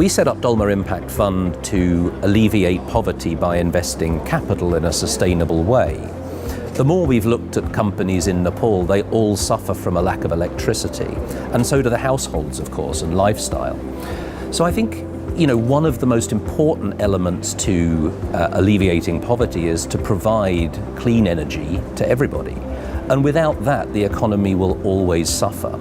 We set up Dolma Impact Fund to alleviate poverty by investing capital in a sustainable way. The more we've looked at companies in Nepal, they all suffer from a lack of electricity, and so do the households, of course, and lifestyle. So I think, one of the most important elements to alleviating poverty is to provide clean energy to everybody. And without that, the economy will always suffer.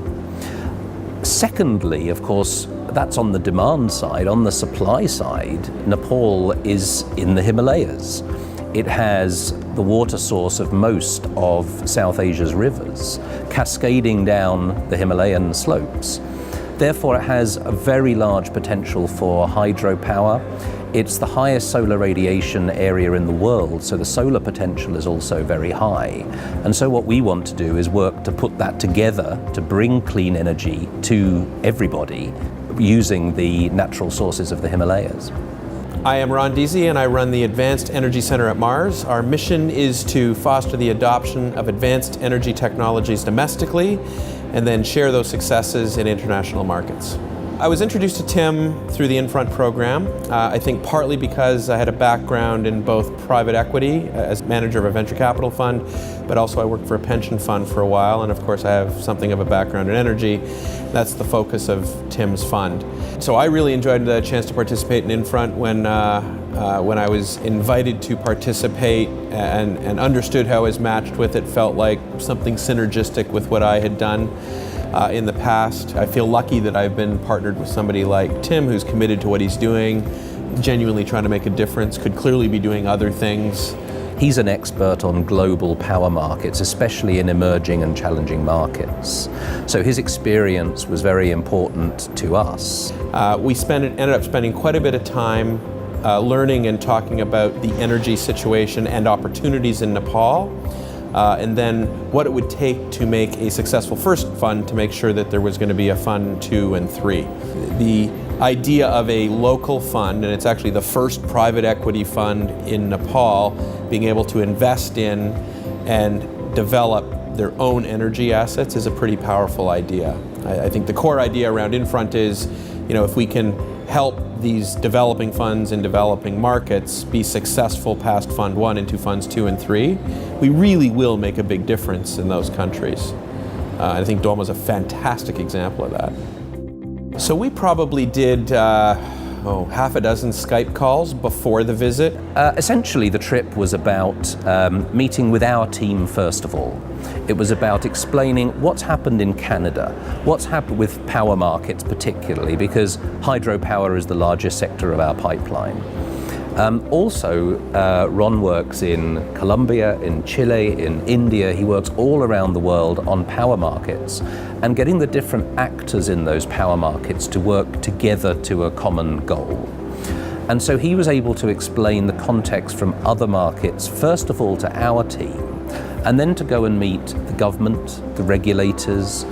Secondly, of course, that's on the demand side. On the supply side, Nepal is in the Himalayas. It has the water source of most of South Asia's rivers, cascading down the Himalayan slopes. Therefore, it has a very large potential for hydropower. It's the highest solar radiation area in the world, so the solar potential is also very high. And so what we want to do is work to put that together to bring clean energy to everybody using the natural sources of the Himalayas. I am Ron Deasy and I run the Advanced Energy Center at Mars. Our mission is to foster the adoption of advanced energy technologies domestically and then share those successes in international markets. I was introduced to Tim through the INFRONT program, I think partly because I had a background in both private equity as manager of a venture capital fund, but also I worked for a pension fund for a while, and of course I have something of a background in energy. That's the focus of Tim's fund. So I really enjoyed the chance to participate in INFRONT when I was invited to participate and understood how I was matched with it, felt like something synergistic with what I had done in the past. I feel lucky that I've been partnered with somebody like Tim, who's committed to what he's doing, genuinely trying to make a difference, could clearly be doing other things. He's an expert on global power markets, especially in emerging and challenging markets. So his experience was very important to us. We ended up spending quite a bit of time learning and talking about the energy situation and opportunities in Nepal. And then what it would take to make a successful first fund to make sure that there was going to be a fund 2 and 3. The idea of a local fund, and it's actually the first private equity fund in Nepal, being able to invest in and develop their own energy assets is a pretty powerful idea. I think the core idea around INFRONT is, if we can help these developing funds in developing markets be successful past Fund 1 into Funds 2 and 3, we really will make a big difference in those countries. I think Dolma is a fantastic example of that. So we probably did half a dozen Skype calls before the visit. Essentially, the trip was about meeting with our team first of all. It was about explaining what's happened in Canada, what's happened with power markets particularly, because hydropower is the largest sector of our pipeline. Also, Ron works in Colombia, in Chile, in India. He works all around the world on power markets and getting the different actors in those power markets to work together to a common goal. And so he was able to explain the context from other markets, first of all to our team, and then to go and meet the government, the regulators,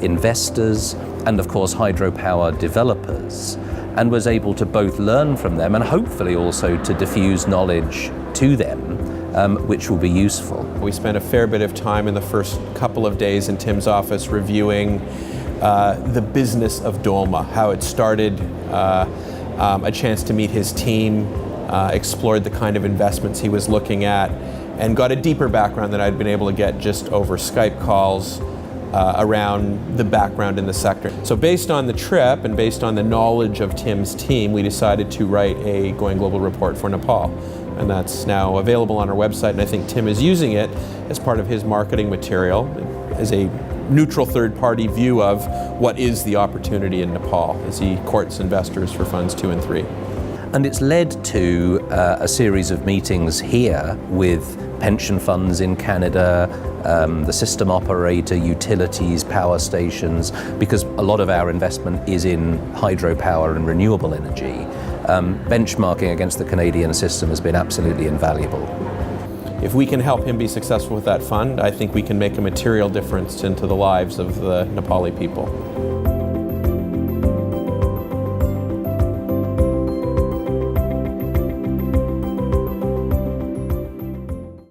investors, and of course hydropower developers, and was able to both learn from them and hopefully also to diffuse knowledge to them, which will be useful. We spent a fair bit of time in the first couple of days in Tim's office reviewing the business of Dolma, how it started, a chance to meet his team, explored the kind of investments he was looking at, and got a deeper background than I'd been able to get just over Skype calls around the background in the sector. So based on the trip and based on the knowledge of Tim's team, we decided to write a Going Global report for Nepal. And that's now available on our website, and I think Tim is using it as part of his marketing material, as a neutral third-party view of what is the opportunity in Nepal as he courts investors for Funds 2 and 3. And it's led to a series of meetings here with pension funds in Canada, the system operator, utilities, power stations, because a lot of our investment is in hydropower and renewable energy. Benchmarking against the Canadian system has been absolutely invaluable. If we can help him be successful with that fund, I think we can make a material difference into the lives of the Nepali people.